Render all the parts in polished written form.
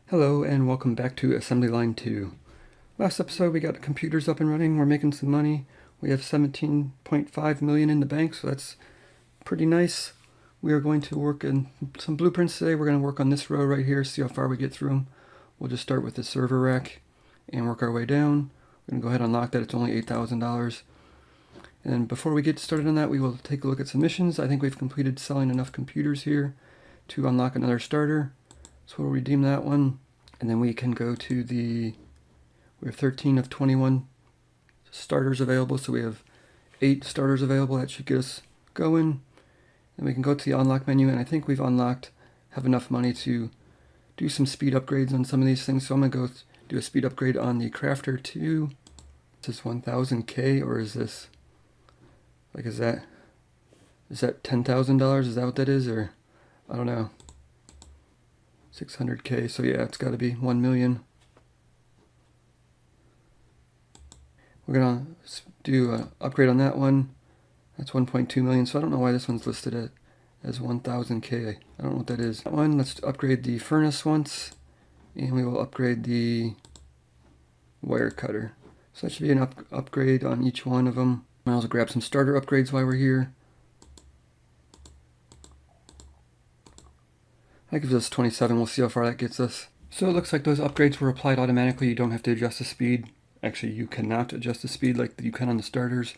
Hello and welcome back to Assembly Line 2. Last episode we got the computers up and running, we're making some money. We have 17.5 million in the bank, so that's pretty nice. We are going to work in some blueprints today. We're going to work on this row right here, see how far we get through them. We'll just start with the server rack and work our way down. We're going to go ahead and unlock that, it's only $8,000. And before we get started on that, we will take a look at some missions. I think we've completed selling enough computers here to unlock another starter. So we'll redeem that one, and then we can go to we have 13 of 21 starters available, so we have 8 starters available. That should get us going. And we can go to the unlock menu, and I think we've have enough money to do some speed upgrades on some of these things. So I'm going to go do a speed upgrade on the crafter 2. Is this 1000K, or is this, like, is that $10,000? Is that what that is, or I don't know. 600K, so yeah, it's got to be 1 million. We're gonna do an upgrade on that one. That's 1.2 million, so I don't know why this one's listed as 1000K. I don't know what that is. That one, let's upgrade the furnace once, and we will upgrade the wire cutter. So that should be an upgrade on each one of them. I'll also grab some starter upgrades while we're here. That gives us 27, we'll see how far that gets us. So it looks like those upgrades were applied automatically. You don't have to adjust the speed. Actually, you cannot adjust the speed like you can on the starters.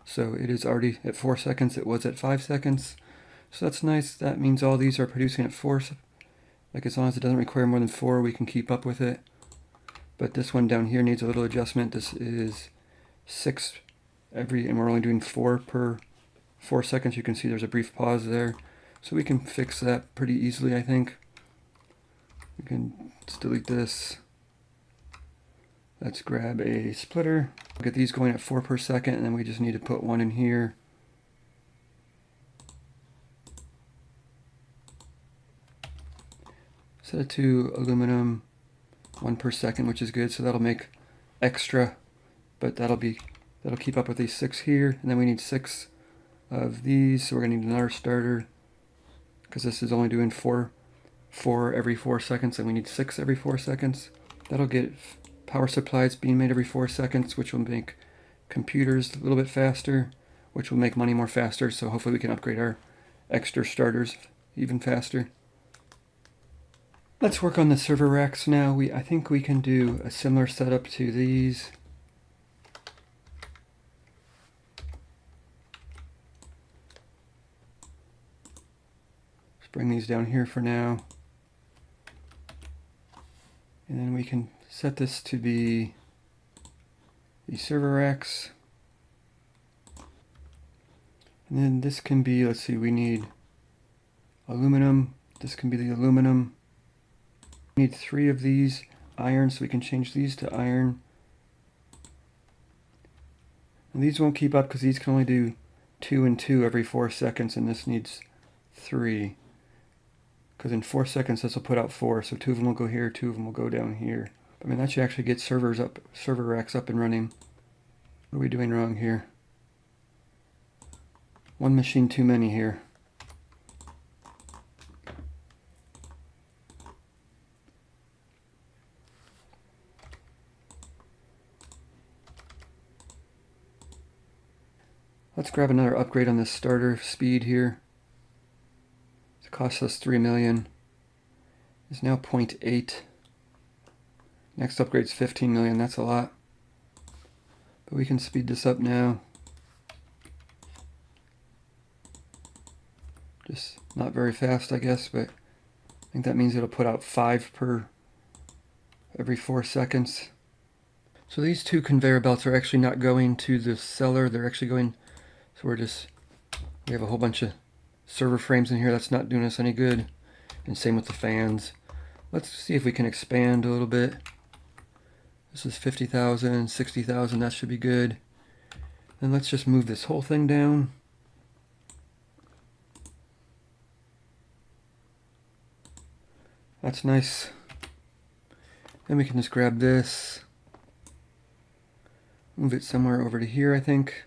So it is already at 4 seconds. It was at 5 seconds. So that's nice. That means all these are producing at 4. Like, as long as it doesn't require more than 4, we can keep up with it. But this one down here needs a little adjustment. This is 6 and we're only doing 4 per 4 seconds. You can see there's a brief pause there. So we can fix that pretty easily, I think. We can just delete this. Let's grab a splitter. We'll get these going at 4 per second, and then we just need to put one in here. Set it to aluminum, 1 per second, which is good, so that'll make extra, but that'll keep up with these 6 here, and then we need 6 of these, so we're gonna need another starter, because this is only doing 4 every 4 seconds, and we need 6 every 4 seconds. That'll get power supplies being made every 4 seconds, which will make computers a little bit faster, which will make money more faster, so hopefully we can upgrade our extra starters even faster. Let's work on the server racks now. I think we can do a similar setup to these. Bring these down here for now, and then we can set this to be the server racks, and then this can be, let's see, we need aluminum. This can be the aluminum. We need 3 of these iron, so we can change these to iron, and these won't keep up because these can only do 2 and 2 every 4 seconds, and this needs 3. Because in 4 seconds this will put out 4, so 2 of them will go here, 2 of them will go down here. I mean, that should actually get server racks up and running. What are we doing wrong here? One machine too many here. Let's grab another upgrade on this starter speed here. It costs us 3 million. It's now 0.8. Next upgrade's 15 million. That's a lot. But we can speed this up now. Just not very fast, I guess, but I think that means it'll put out 5 per every 4 seconds. So these 2 conveyor belts are actually not going to the seller. They're actually going, so we have a whole bunch of server frames in here. That's not doing us any good. And same with the fans. Let's see if we can expand a little bit. This is 50,000, 60,000, that should be good. Then let's just move this whole thing down. That's nice. Then we can just grab this, move it somewhere over to here, I think.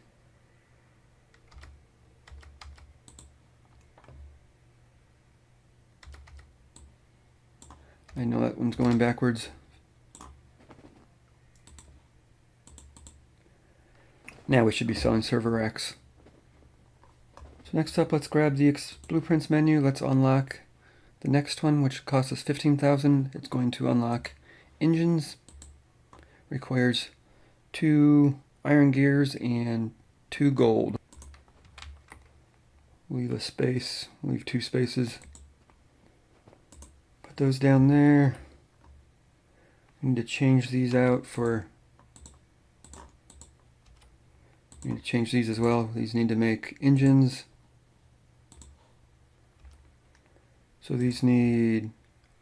I know that one's going backwards. Now we should be selling server racks. So next up, let's grab the blueprints menu. Let's unlock the next one, which costs us 15,000. It's going to unlock engines. Requires 2 iron gears and 2 gold. Leave a space, leave 2 spaces. Put those down there. We need to change these out for... We need to change these as well. These need to make engines. So these need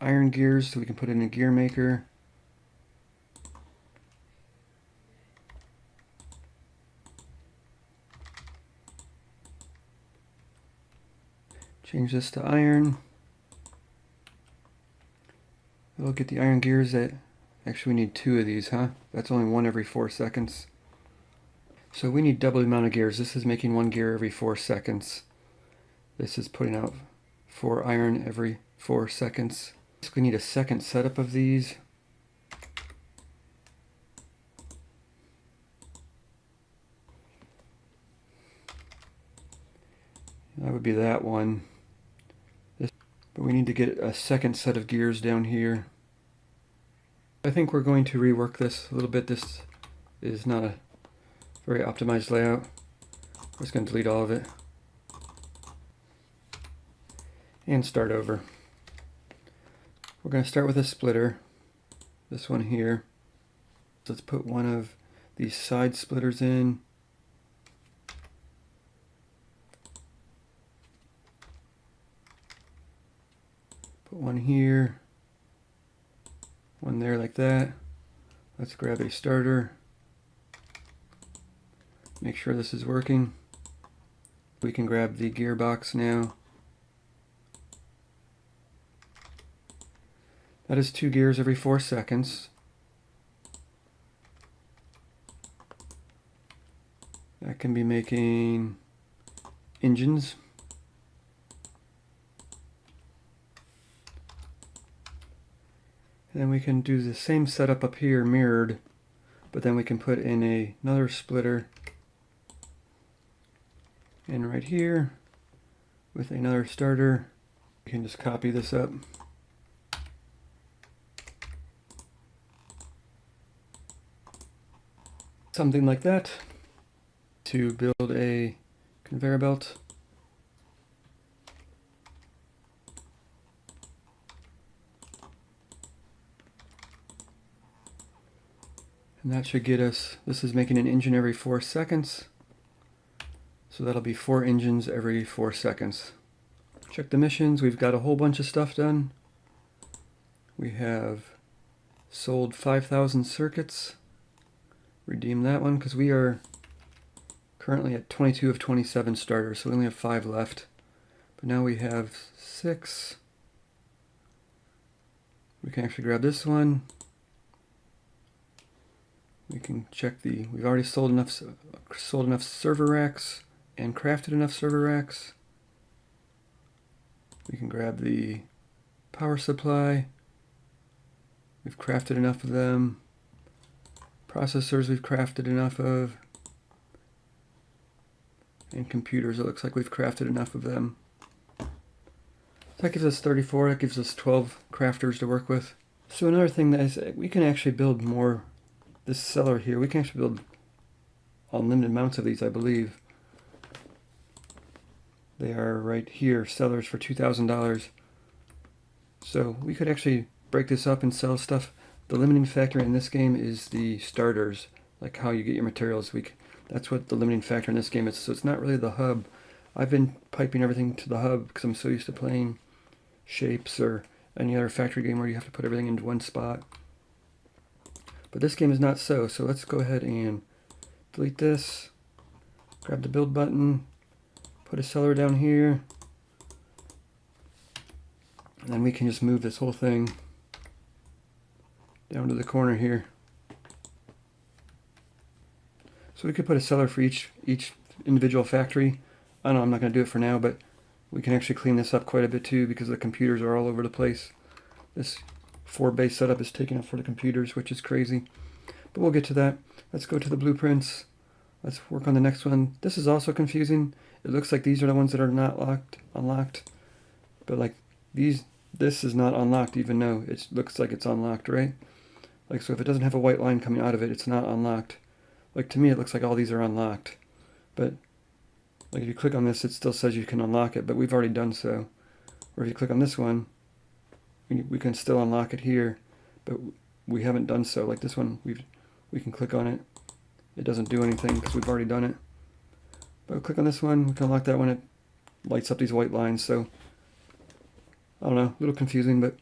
iron gears so we can put in a gear maker. Change this to iron. We'll get the iron gears that... Actually we need 2 of these, huh? That's only 1 every 4 seconds. So we need double the amount of gears. This is making 1 gear every 4 seconds. This is putting out 4 iron every 4 seconds. So we need a second setup of these. That would be that one. But we need to get a second set of gears down here. I think we're going to rework this a little bit. This is not a very optimized layout. I'm just going to delete all of it. And start over. We're going to start with a splitter. This one here. Let's put one of these side splitters in. Put one here. One there like that. Let's grab a starter. Make sure this is working. We can grab the gearbox now. That is 2 gears every 4 seconds. That can be making engines. And then we can do the same setup up here mirrored, but then we can put in another splitter in right here with another starter. You can just copy this up. Something like that to build a conveyor belt. And that should get us, this is making an engine every 4 seconds. So that'll be 4 engines every 4 seconds. Check the missions. We've got a whole bunch of stuff done. We have sold 5,000 circuits. Redeem that one because we are currently at 22 of 27 starters, so we only have 5 left. But now we have 6. We can actually grab this one. We can check the, we've already sold enough server racks and crafted enough server racks. We can grab the power supply. We've crafted enough of them. Processors we've crafted enough of. And computers, it looks like we've crafted enough of them. So that gives us 34, that gives us 12 crafters to work with. So another thing that is, we can actually build more, this cellar here, we can actually build unlimited amounts of these, I believe. They are right here, sellers for $2,000. So we could actually break this up and sell stuff. The limiting factor in this game is the starters, like how you get your materials. That's what the limiting factor in this game is. So it's not really the hub. I've been piping everything to the hub because I'm so used to playing Shapes or any other factory game where you have to put everything into one spot. But this game is not so. So let's go ahead and delete this. Grab the build button. Put a cellar down here. And then we can just move this whole thing down to the corner here. So we could put a cellar for each individual factory. I don't know, I'm not going to do it for now, but we can actually clean this up quite a bit too because the computers are all over the place. This 4-base setup is taking up for the computers, which is crazy. But we'll get to that. Let's go to the blueprints. Let's work on the next one. This is also confusing. It looks like these are the ones that are not unlocked. But like this is not unlocked even though it looks like it's unlocked, right? Like, so if it doesn't have a white line coming out of it, it's not unlocked. Like, to me it looks like all these are unlocked. But like if you click on this, it still says you can unlock it, but we've already done so. Or if you click on this one, we can still unlock it here, but we haven't done so. Like this one, we can click on it. It doesn't do anything because we've already done it. But we'll click on this one, we can unlock that one. It lights up these white lines. So I don't know, a little confusing, but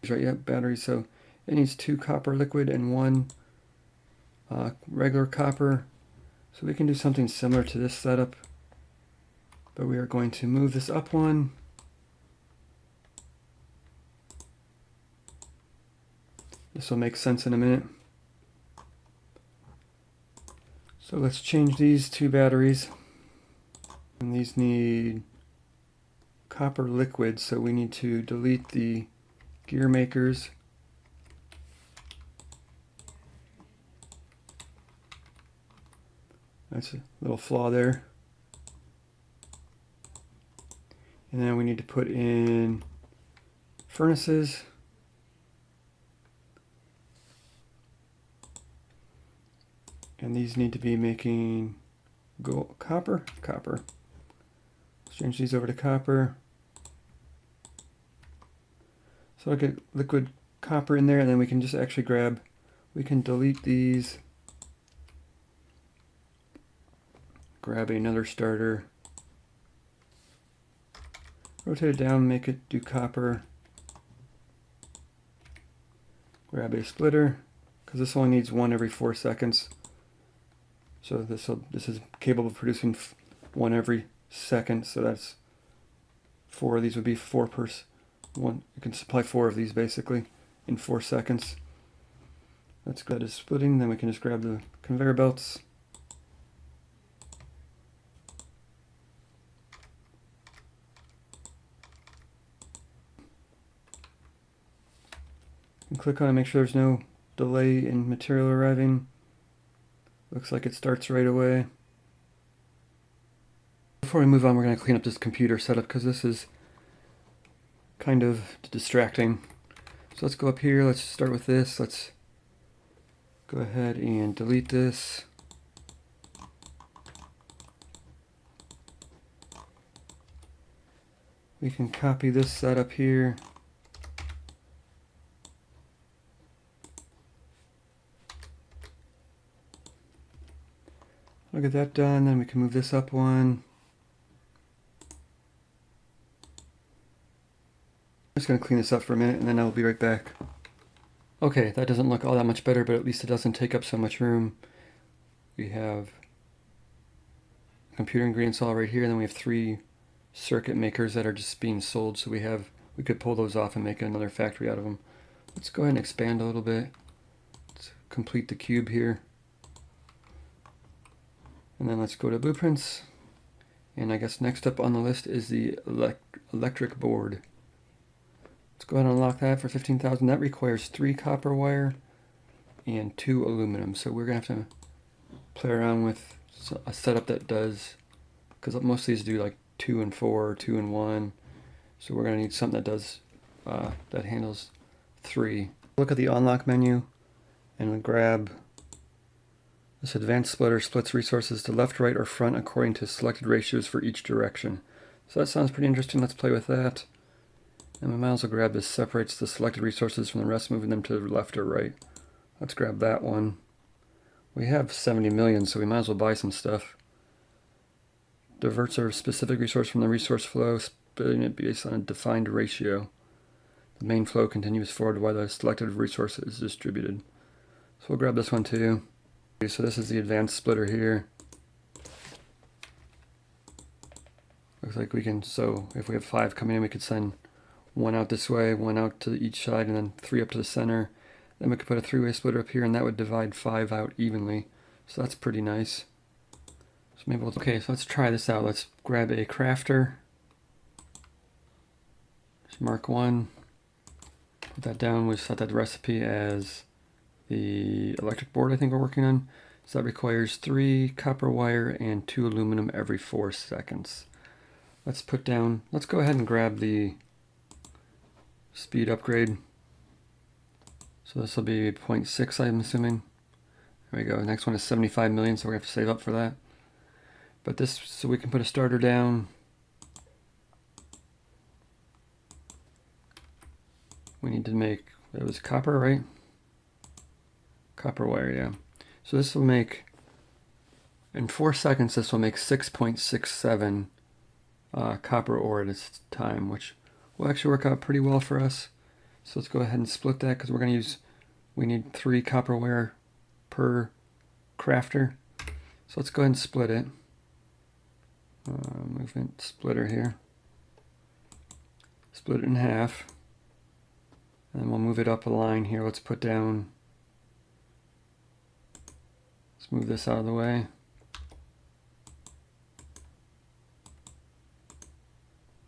right, yeah, batteries. So it needs 2 copper liquid and 1 regular copper. So we can do something similar to this setup, but we are going to move this up one. This will make sense in a minute. So let's change these 2 batteries. And these need copper liquid, so we need to delete the gear makers. That's a little flaw there. And then we need to put in furnaces. And these need to be making copper. Let's change these over to copper. So I'll get liquid copper in there, and then we can just actually we can delete these. Grab another starter. Rotate it down, make it do copper. Grab a splitter, because this only needs 1 every 4 seconds. So this is capable of producing 1 every second. So that's 4 of these would be 4 per one. You can supply 4 of these basically in 4 seconds. Let's go to splitting. Then we can just grab the conveyor belts. And click on it, make sure there's no delay in material arriving. Looks like it starts right away. Before we move on, we're going to clean up this computer setup because this is kind of distracting. So let's go up here, let's start with this. Let's go ahead and delete this. We can copy this setup here. I'll get that done, then we can move this up one. I'm just going to clean this up for a minute and then I'll be right back. Okay, that doesn't look all that much better, but at least it doesn't take up so much room. We have computer ingredients all right here, and then we have 3 circuit makers that are just being sold, so we could pull those off and make another factory out of them. Let's go ahead and expand a little bit. Let's complete the cube here. And then let's go to blueprints. And I guess next up on the list is the electric board. Let's go ahead and unlock that for 15,000. That requires 3 copper wire and 2 aluminum. So we're going to have to play around with a setup that does, because most of these do like 2 and 4, 2 and 1. So we're going to need something that does, that handles 3. Look at the unlock menu and grab this advanced splitter. Splits resources to left, right, or front according to selected ratios for each direction. So that sounds pretty interesting. Let's play with that. And we might as well grab this. Separates the selected resources from the rest, moving them to the left or right. Let's grab that one. We have 70 million, so we might as well buy some stuff. Diverts a specific resource from the resource flow, splitting it based on a defined ratio. The main flow continues forward while the selected resource is distributed. So we'll grab this one too. So this is the advanced splitter here. Looks like we can, so if we have 5 coming in, we could send 1 out this way, 1 out to each side, and then 3 up to the center. Then we could put a 3-way splitter up here, and that would divide 5 out evenly. So that's pretty nice. So maybe okay, so let's try this out. Let's grab a crafter. Just mark 1. Put that down. We set that recipe as the electric board I think we're working on. So that requires 3 copper wire and 2 aluminum every 4 seconds. Let's go ahead and grab the speed upgrade. So this will be 0.6, I'm assuming. There we go. The next one is 75 million, so we're going to have to save up for that. But this, so we can put a starter down. We need to make, it was copper, right? Copper wire, yeah. So this will make, in 4 seconds, this will make 6.67 copper ore at its time, which will actually work out pretty well for us. So let's go ahead and split that, because we need 3 copper wire per crafter. So let's go ahead and split it. Movement splitter here. Split it in half. And we'll move it up a line here. Let's move this out of the way.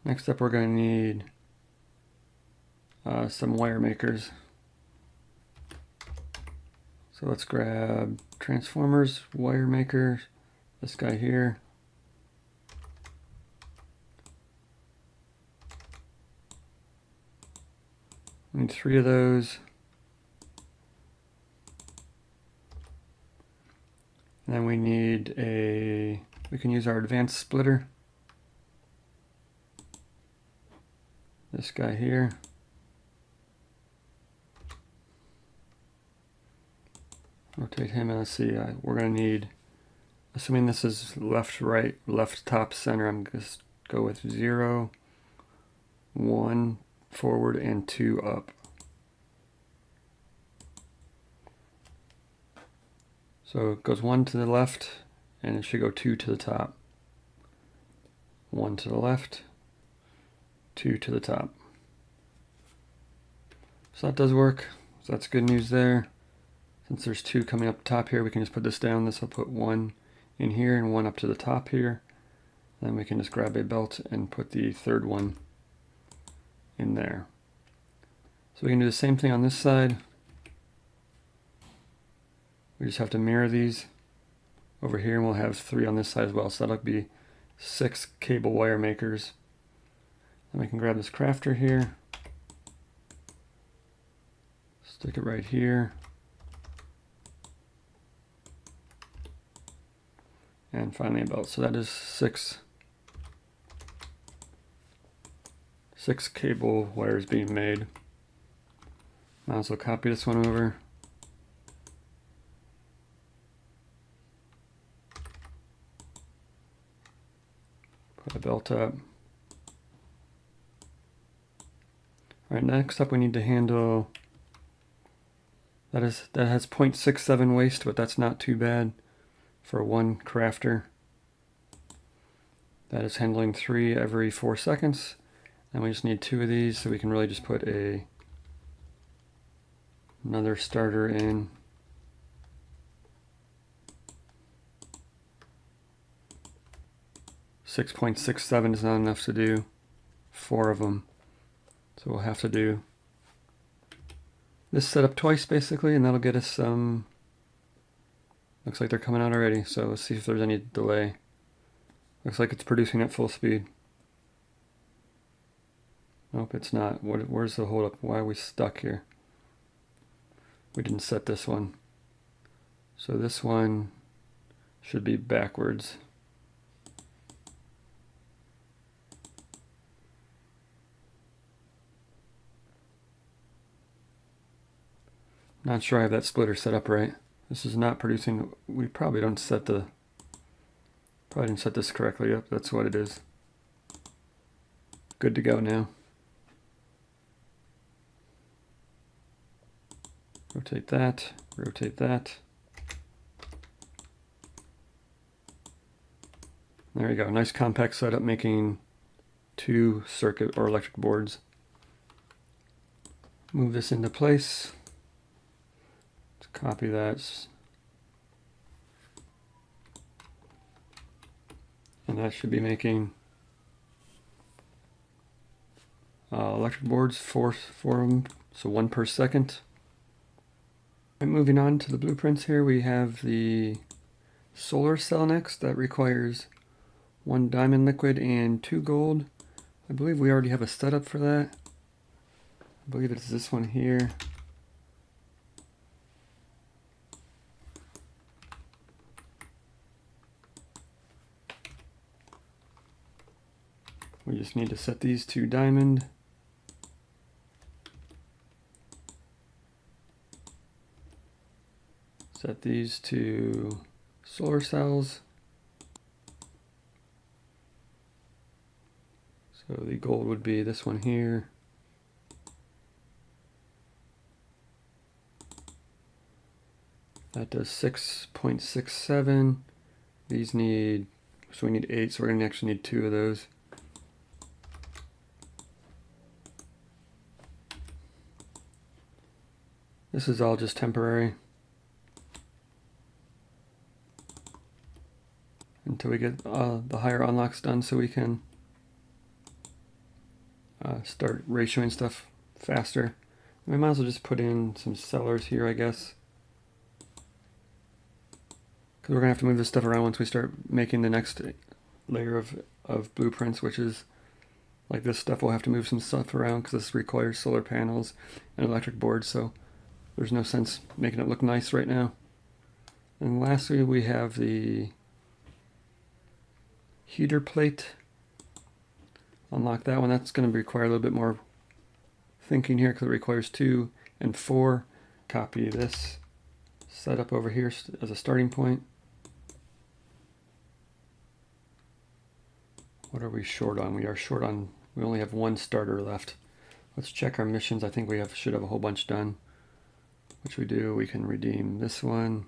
Next up, we're going to need some wire makers. So let's grab transformers, wire makers, this guy here. We need 3 of those. And then we need we can use our advanced splitter. This guy here. Rotate him, and let's see, we're going to need, assuming this is left, right, left, top, center, I'm going to go with 0, 1 forward, and 2 up. So it goes 1 to the left, and it should go 2 to the top. 1 to the left, 2 to the top. So that does work, so that's good news there. Since there's 2 coming up top here, we can just put this down. This will put 1 in here and 1 up to the top here. Then we can just grab a belt and put the 3rd one in there. So we can do the same thing on this side. We just have to mirror these over here, and we'll have 3 on this side as well. So that'll be 6 cable wire makers. Then we can grab this crafter here. Stick it right here. And finally a belt. So that is 6 cable wires being made. Might as well copy this one over. Put a belt up. Alright, next up we need to handle, that has 0.67 waste, but that's not too bad for 1 crafter. That is handling 3 every 4 seconds. And we just need 2 of these, so we can really just put another starter in. .67 is not enough to do 4 of them. So we'll have to do this setup twice basically, and that'll get us some. Looks like they're coming out already, so let's see if there's any delay. Looks like it's producing at full speed. Nope, it's not. Where's the hold up? Why are we stuck here? We didn't set this one. So this one should be backwards. Not sure I have that splitter set up right. This is not producing. We probably didn't set this correctly up. That's what it is. Good to go now. Rotate that, rotate that. There you go, nice compact setup, making 2 circuit or electric boards. Move this into place. Let's copy that. And that should be making electric boards, four of them. so 1 per second. And moving on to the blueprints here, we have the solar cell next. That requires 1 diamond liquid and 2 gold. I believe we already have a setup for that. I believe it's this one here. We just need to set these to diamond. Set these to solar cells. So the gold would be this one here. That does 6.67. These need, so we need 8, so we're going to actually need 2 of those. This is all just temporary until we get the higher unlocks done, so we can start ratioing stuff faster. We might as well just put in some sellers here, I guess, because we're gonna have to move this stuff around once we start making the next layer of blueprints, which is like this stuff. We'll have to move some stuff around because this requires solar panels and electric boards, so there's no sense making it look nice right now. And lastly, we have the heater plate. Unlock that one. That's going to require a little bit more thinking here because it requires 2 and 4. Copy this setup over here as a starting point. What are we short on? We are short on, we only have 1 starter left. Let's check our missions. I think we should have a whole bunch done, which we do. We can redeem this one.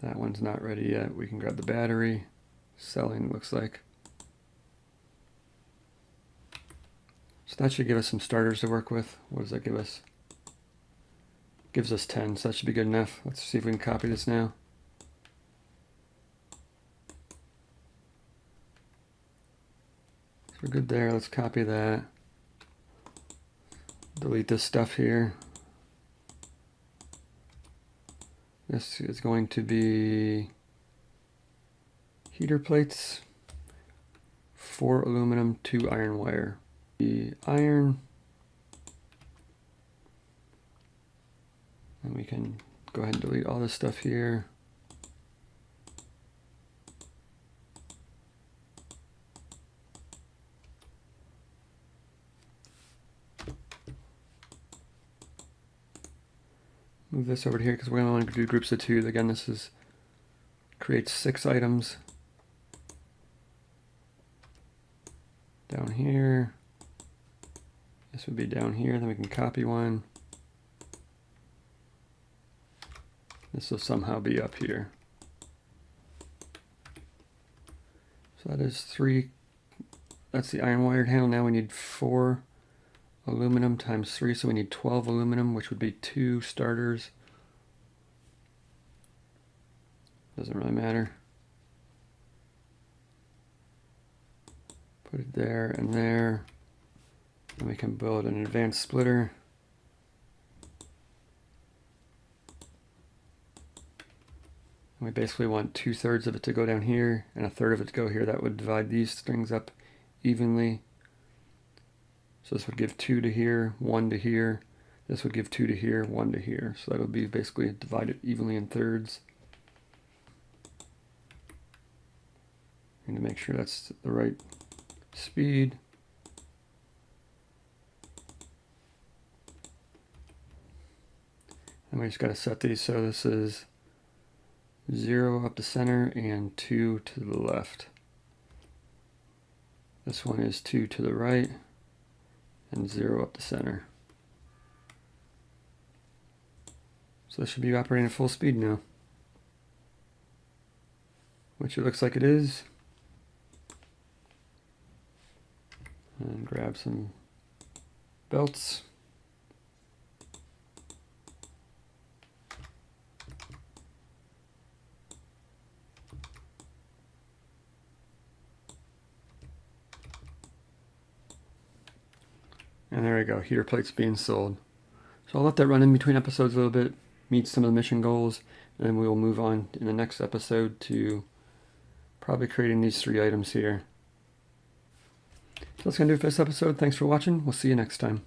That one's not ready yet. We can grab the battery. Selling, looks like. So that should give us some starters to work with. What does that give us? Gives us 10, so that should be good enough. Let's see if we can copy this now. So we're good there. Let's copy that. Delete this stuff here. This is going to be heater plates, 4 aluminum, 2 iron wire. The iron, and we can go ahead and delete all this stuff here. Move this over to here because we're going to want to do groups of 2. Again, this is creates 6 items. Down here. This would be down here. Then we can copy one. This will somehow be up here. So that is 3. That's the iron wired handle. Now we need 4 aluminum times 3, so we need 12 aluminum, which would be 2 starters. Doesn't really matter. Put it there and there. And we can build an advanced splitter. And we basically want 2/3 of it to go down here and 1/3 of it to go here. That would divide these strings up evenly. So this would give 2 to here, 1 to here. This would give 2 to here, 1 to here. So that would be basically divided evenly in thirds. And to make sure that's the right speed. And we just got to set these so this is 0 up the center and 2 to the left. This one is 2 to the right and 0 up the center. So this should be operating at full speed now, which it looks like it is. And grab some belts. And there we go, heater plates being sold. So I'll let that run in between episodes a little bit, meet some of the mission goals, and then we will move on in the next episode to probably creating these 3 items here. So that's going to do it for this episode. Thanks for watching. We'll see you next time.